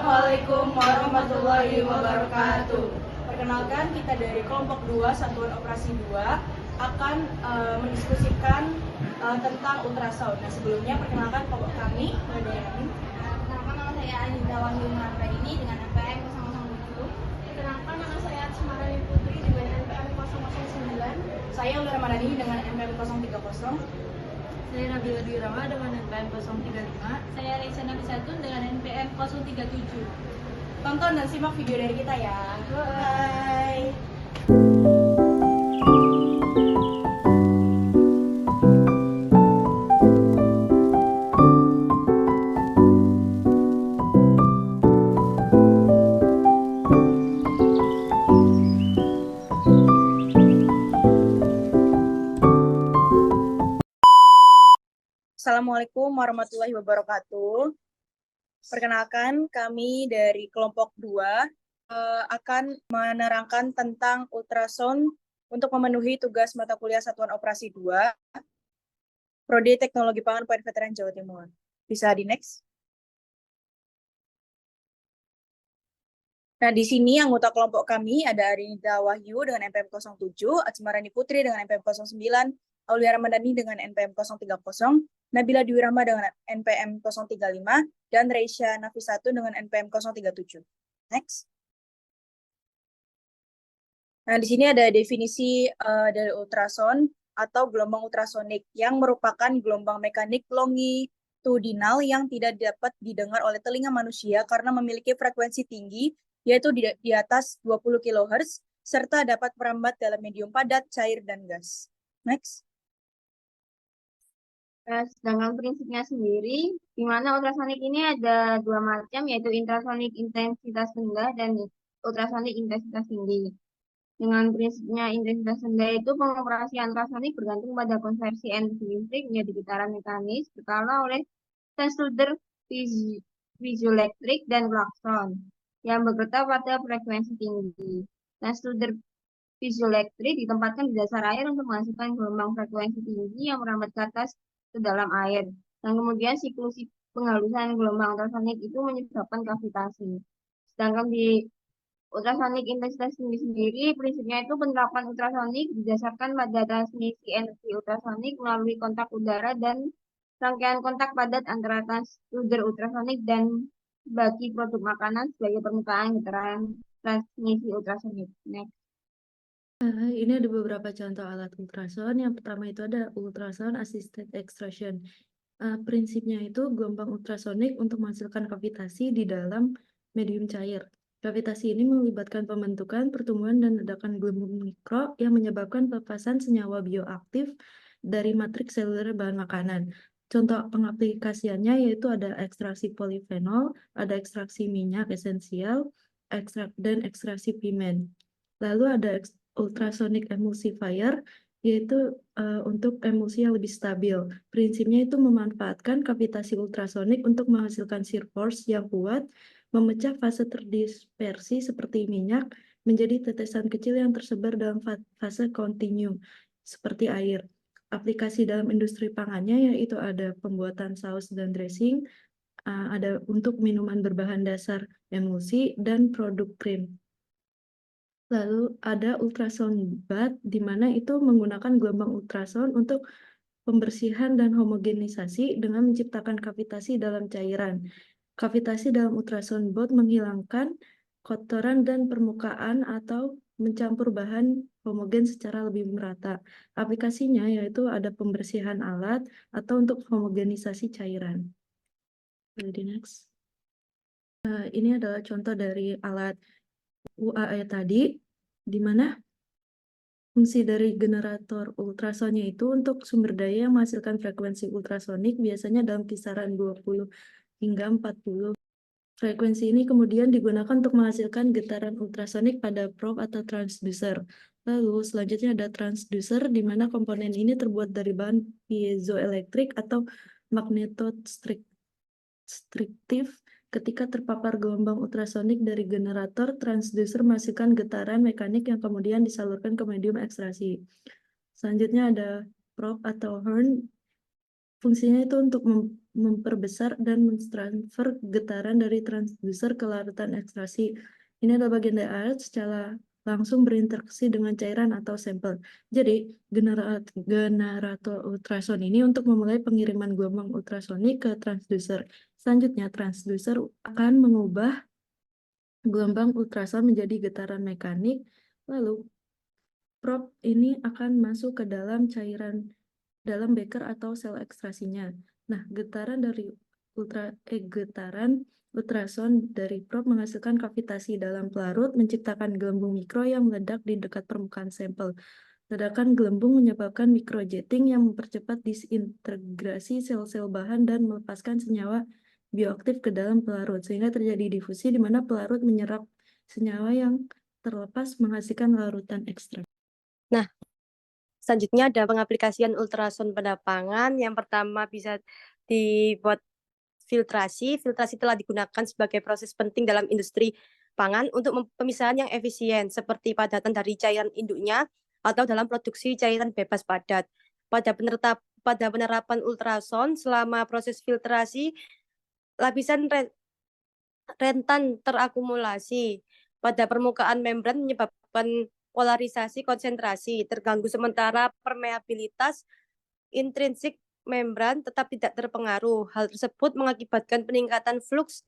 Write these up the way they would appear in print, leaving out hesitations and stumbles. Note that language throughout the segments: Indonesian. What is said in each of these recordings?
Assalamualaikum warahmatullahi wabarakatuh. Perkenalkan, kita dari kelompok 2 Satuan Operasi 2 akan mendiskusikan tentang ultrasound. Nah, sebelumnya perkenalkan kelompok kami, mulai dari kami. Perkenalkan, nama saya Anindra Wahyu ini dengan NPM 007. Perkenalkan, nama saya Semarani Putri dengan NPM 009. Saya Uli Ramadhani dengan NPM 030. Saya Nabila Dwi Rama dengan NPM 035. Saya Reisa Nafisatun dengan NPM 037. Tonton dan simak video dari kita ya. Bye. Assalamualaikum warahmatullahi wabarakatuh. Perkenalkan, kami dari kelompok 2 akan menerangkan tentang ultrasound untuk memenuhi tugas mata kuliah Satuan Operasi 2, Prodi Teknologi Pangan UPN Veteran Jawa Timur. Bisa di next. Nah, di sini anggota kelompok kami ada Arinda Wahyu dengan NPM 07, Atsmarani Putri dengan NPM 09, Aulia Ramadhani dengan NPM 030, Nabila Dwi Rahma dengan NPM 035, dan Reisha Nafisatun dengan NPM 037. Next. Nah, di sini ada definisi dari ultrasound atau gelombang ultrasonik yang merupakan gelombang mekanik longitudinal yang tidak dapat didengar oleh telinga manusia karena memiliki frekuensi tinggi, yaitu di atas 20 kHz, serta dapat merambat dalam medium padat, cair, dan gas. Next. Sedangkan prinsipnya sendiri, di mana ultrasonik ini ada dua macam, yaitu intrasonik intensitas rendah dan ultrasonik intensitas tinggi. Dengan prinsipnya intensitas rendah itu pengoperasian ultrasonik bergantung pada konversi energi listrik menjadi getaran mekanis berkala oleh transducer piezoelektrik dan klakson yang bekerja pada frekuensi tinggi. Transducer piezoelektrik ditempatkan di dasar air untuk menghasilkan gelombang frekuensi tinggi yang merambat ke atas ke dalam air. Dan kemudian siklus penghalusan gelombang ultrasonik itu menyebabkan gravitasi. Sedangkan di ultrasonik intensitas tinggi sendiri, prinsipnya itu penerapan ultrasonik didasarkan pada transmisi energi ultrasonik melalui kontak udara dan rangkaian kontak padat antara transducer ultrasonik dan bagi produk makanan sebagai permukaan getaran transmisi ultrasonik. Next. Ini ada beberapa contoh alat ultrasound. Yang pertama itu ada ultrasound assisted extraction. Prinsipnya itu gelombang ultrasonik untuk menghasilkan kavitasi di dalam medium cair. Kavitasi ini melibatkan pembentukan, pertumbuhan, dan ledakan gelombang mikro yang menyebabkan pelepasan senyawa bioaktif dari matriks seluler bahan makanan. Contoh pengaplikasiannya yaitu ada ekstraksi polifenol, ada ekstraksi minyak esensial, dan ekstraksi pimen. Lalu ada ultrasonic emulsifier, yaitu untuk emulsi yang lebih stabil. Prinsipnya itu memanfaatkan kavitasi ultrasonik untuk menghasilkan shear force yang kuat, memecah fase terdispersi seperti minyak menjadi tetesan kecil yang tersebar dalam fase kontinu seperti air. Aplikasi dalam industri pangannya yaitu ada pembuatan saus dan dressing, ada untuk minuman berbahan dasar emulsi, dan produk krim. Lalu ada ultrasound bath, di mana itu menggunakan gelombang ultrasound untuk pembersihan dan homogenisasi dengan menciptakan kavitasi dalam cairan. Kavitasi dalam ultrasound bath menghilangkan kotoran dan permukaan atau mencampur bahan homogen secara lebih merata. Aplikasinya yaitu ada pembersihan alat atau untuk homogenisasi cairan. Jadi next. Ini adalah contoh dari alat UAE tadi, di mana fungsi dari generator ultrasoundnya itu untuk sumber daya yang menghasilkan frekuensi ultrasonik biasanya dalam kisaran 20 hingga 40. Frekuensi ini kemudian digunakan untuk menghasilkan getaran ultrasonik pada probe atau transducer. Lalu selanjutnya ada transducer, di mana komponen ini terbuat dari bahan piezoelektrik atau magnetostriktif. Ketika terpapar gelombang ultrasonik dari generator, transducer menghasilkan getaran mekanik yang kemudian disalurkan ke medium ekstraksi. Selanjutnya ada probe atau horn. Fungsinya itu untuk memperbesar dan mentransfer getaran dari transducer ke larutan ekstraksi. Ini adalah bagian dari alat secara langsung berinteraksi dengan cairan atau sampel. Jadi, generator ultrason ini untuk memulai pengiriman gelombang ultrasonik ke transducer. Selanjutnya, transducer akan mengubah gelombang ultrason menjadi getaran mekanik, lalu probe ini akan masuk ke dalam cairan dalam beker atau sel ekstrasinya. Nah, getaran ultrason dari probe menghasilkan kavitasi dalam pelarut, menciptakan gelembung mikro yang meledak di dekat permukaan sampel. Ledakan gelembung menyebabkan microjetting yang mempercepat disintegrasi sel-sel bahan dan melepaskan senyawa bioaktif ke dalam pelarut, sehingga terjadi difusi di mana pelarut menyerap senyawa yang terlepas menghasilkan larutan ekstra. Nah, selanjutnya ada pengaplikasian ultrason pada pangan. Yang pertama bisa dibuat filtrasi. Filtrasi telah digunakan sebagai proses penting dalam industri pangan untuk pemisahan yang efisien, seperti padatan dari cairan induknya atau dalam produksi cairan bebas padat. Pada penerapan ultrason, selama proses filtrasi, lapisan rentan terakumulasi pada permukaan membran menyebabkan polarisasi konsentrasi, terganggu sementara permeabilitas intrinsik membran tetap tidak terpengaruh. Hal tersebut mengakibatkan peningkatan fluks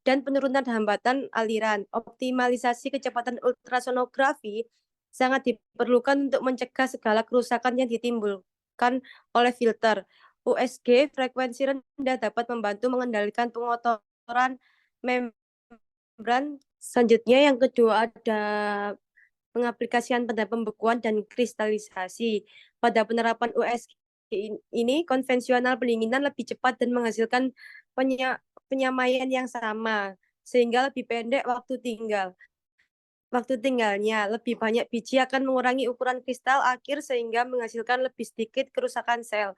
dan penurunan hambatan aliran. Optimalisasi kecepatan ultrasonografi sangat diperlukan untuk mencegah segala kerusakan yang ditimbulkan oleh filter. USG frekuensi rendah dapat membantu mengendalikan pengotoran membran. Selanjutnya yang kedua ada pengaplikasian pada pembekuan dan kristalisasi. Pada penerapan USG ini, konvensional pendinginan lebih cepat dan menghasilkan penyamaian yang sama, sehingga lebih pendek waktu tinggalnya. Lebih banyak biji akan mengurangi ukuran kristal akhir sehingga menghasilkan lebih sedikit kerusakan sel.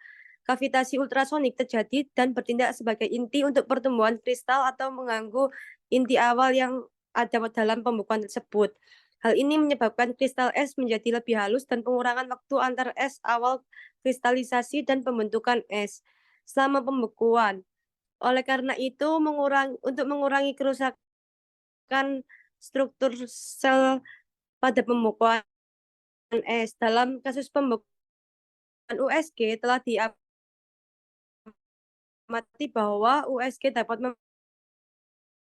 Kavitasi ultrasonik terjadi dan bertindak sebagai inti untuk pertumbuhan kristal atau mengganggu inti awal yang ada dalam pembekuan tersebut. Hal ini menyebabkan kristal es menjadi lebih halus dan pengurangan waktu antar es awal kristalisasi dan pembentukan es selama pembekuan. Oleh karena itu, untuk mengurangi kerusakan struktur sel pada pembekuan es, dalam kasus pembekuan USG telah diamati bahwa USG dapat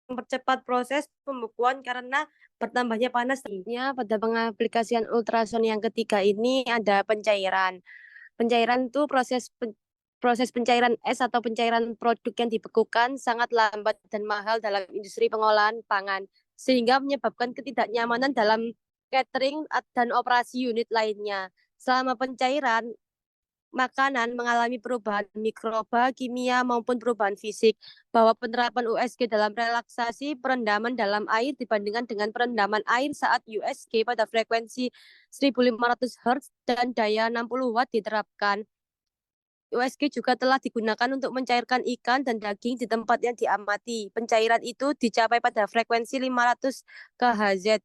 mempercepat proses pembekuan karena bertambahnya panas. Pada pengaplikasian ultrason yang ketiga ini ada pencairan. Pencairan itu proses pencairan es atau pencairan produk yang dibekukan sangat lambat dan mahal dalam industri pengolahan pangan, sehingga menyebabkan ketidaknyamanan dalam catering dan operasi unit lainnya. Selama pencairan, makanan mengalami perubahan mikroba, kimia, maupun perubahan fisik, bahwa penerapan USG dalam relaksasi perendaman dalam air dibandingkan dengan perendaman air saat USG pada frekuensi 1500 Hz dan daya 60 Watt diterapkan. USG juga telah digunakan untuk mencairkan ikan dan daging di tempat yang diamati. Pencairan itu dicapai pada frekuensi 500 kHz.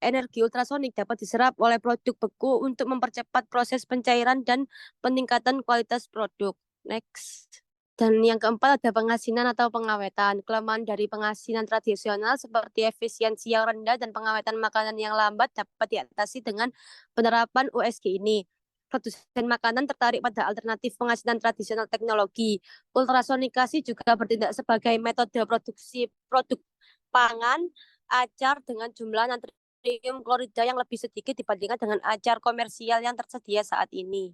Energi ultrasonik dapat diserap oleh produk beku untuk mempercepat proses pencairan dan peningkatan kualitas produk. Next. Dan yang keempat ada pengasinan atau pengawetan. Kelemahan dari pengasinan tradisional seperti efisiensi yang rendah dan pengawetan makanan yang lambat dapat diatasi dengan penerapan USG ini. Produsen makanan tertarik pada alternatif pengasinan tradisional teknologi. Ultrasonikasi juga bertindak sebagai metode produksi produk pangan acar dengan jumlah natrium klorida yang lebih sedikit dibandingkan dengan acar komersial yang tersedia saat ini.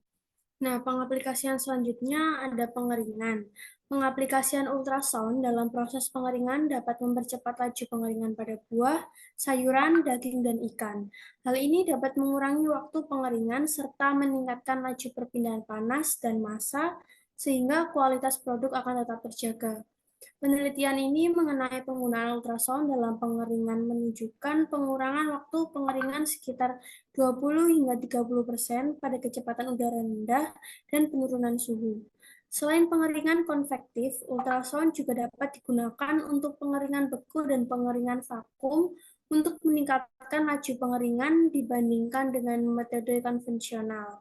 Nah, pengaplikasian selanjutnya ada pengeringan. Pengaplikasian ultrasound dalam proses pengeringan dapat mempercepat laju pengeringan pada buah, sayuran, daging, dan ikan. Hal ini dapat mengurangi waktu pengeringan serta meningkatkan laju perpindahan panas dan massa, sehingga kualitas produk akan tetap terjaga. Penelitian ini mengenai penggunaan ultrasound dalam pengeringan menunjukkan pengurangan waktu pengeringan sekitar 20 hingga 30% pada kecepatan udara rendah dan penurunan suhu. Selain pengeringan konvektif, ultrasound juga dapat digunakan untuk pengeringan beku dan pengeringan vakum untuk meningkatkan laju pengeringan dibandingkan dengan metode konvensional.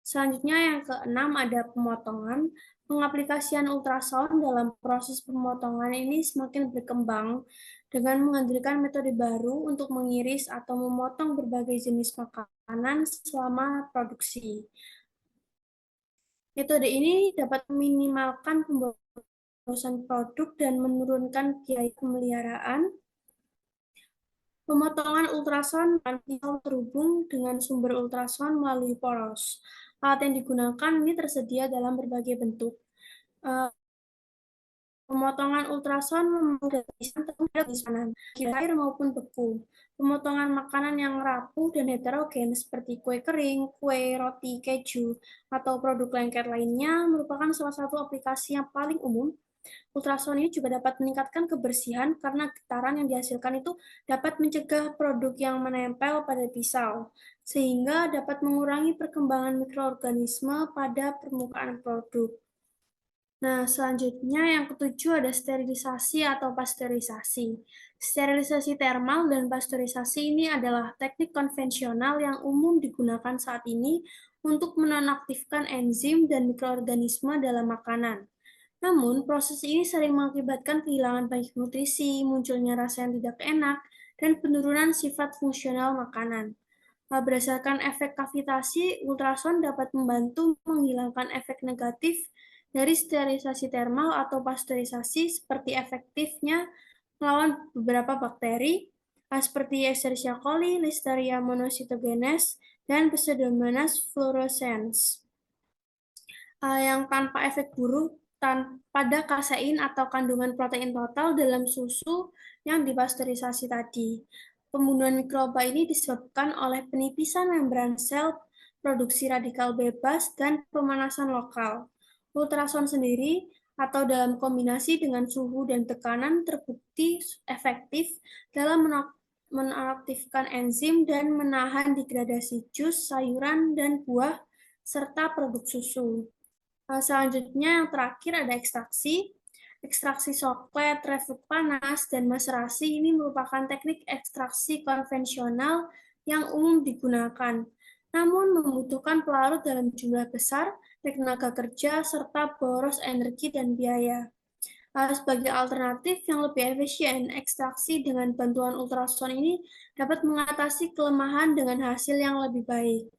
Selanjutnya yang keenam ada pemotongan. Pengaplikasian ultrasound dalam proses pemotongan ini semakin berkembang dengan menghadirkan metode baru untuk mengiris atau memotong berbagai jenis makanan selama produksi. Metode ini dapat meminimalkan pemborosan produk dan menurunkan biaya pemeliharaan. Pemotongan ultrasound terhubung dengan sumber ultrasound melalui poros. Alat yang digunakan ini tersedia dalam berbagai bentuk. Pemotongan ultrasound memudahkan makanan, air maupun beku. Pemotongan makanan yang rapuh dan heterogen seperti kue kering, kue, roti, keju, atau produk lengket lainnya merupakan salah satu aplikasi yang paling umum. Ultrasound ini juga dapat meningkatkan kebersihan karena getaran yang dihasilkan itu dapat mencegah produk yang menempel pada pisau, sehingga dapat mengurangi perkembangan mikroorganisme pada permukaan produk. Nah, selanjutnya yang ketujuh ada sterilisasi atau pasteurisasi. Sterilisasi termal dan pasteurisasi ini adalah teknik konvensional yang umum digunakan saat ini untuk menonaktifkan enzim dan mikroorganisme dalam makanan. Namun, proses ini sering mengakibatkan kehilangan banyak nutrisi, munculnya rasa yang tidak enak, dan penurunan sifat fungsional makanan. Berdasarkan efek kavitasi, ultrasound dapat membantu menghilangkan efek negatif dari sterilisasi termal atau pasteurisasi seperti efektifnya melawan beberapa bakteri seperti Escherichia coli, Listeria monocytogenes, dan Pseudomonas fluorescens yang tanpa efek buruk pada kasein atau kandungan protein total dalam susu yang dipasteurisasi tadi. Pembunuhan mikroba ini disebabkan oleh penipisan membran sel, produksi radikal bebas, dan pemanasan lokal. Ultrasound sendiri atau dalam kombinasi dengan suhu dan tekanan terbukti efektif dalam menaktifkan enzim dan menahan degradasi jus, sayuran, dan buah, serta produk susu. Selanjutnya yang terakhir ada ekstraksi. Ekstraksi soklet, reflux panas, dan maserasi ini merupakan teknik ekstraksi konvensional yang umum digunakan, namun membutuhkan pelarut dalam jumlah besar, tenaga kerja, serta boros energi dan biaya. Sebagai alternatif yang lebih efisien, ekstraksi dengan bantuan ultrasound ini dapat mengatasi kelemahan dengan hasil yang lebih baik.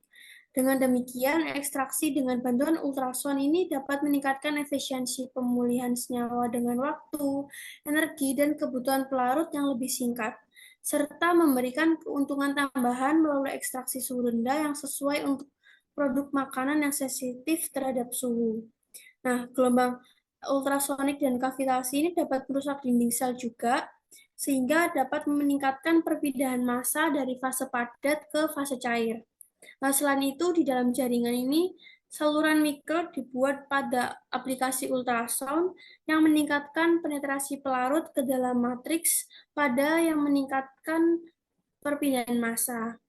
Dengan demikian, ekstraksi dengan bantuan ultrasound ini dapat meningkatkan efisiensi pemulihan senyawa dengan waktu, energi, dan kebutuhan pelarut yang lebih singkat, serta memberikan keuntungan tambahan melalui ekstraksi suhu rendah yang sesuai untuk produk makanan yang sensitif terhadap suhu. Nah, gelombang ultrasonik dan kavitasi ini dapat merusak dinding sel juga, sehingga dapat meningkatkan perpindahan massa dari fase padat ke fase cair. Nah, selain itu, di dalam jaringan ini, saluran mikro dibuat pada aplikasi ultrasound yang meningkatkan penetrasi pelarut ke dalam matriks pada yang meningkatkan perpindahan massa.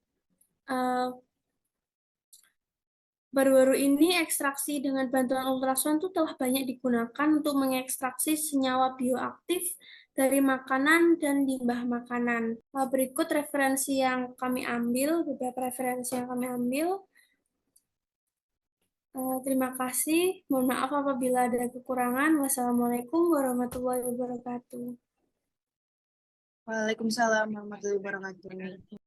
Baru-baru ini ekstraksi dengan bantuan ultrasound itu telah banyak digunakan untuk mengekstraksi senyawa bioaktif dari makanan dan limbah makanan. Berikut referensi yang kami ambil, beberapa referensi yang kami ambil. Terima kasih. Mohon maaf apabila ada kekurangan. Wassalamualaikum warahmatullahi wabarakatuh. Waalaikumsalam warahmatullahi wabarakatuh.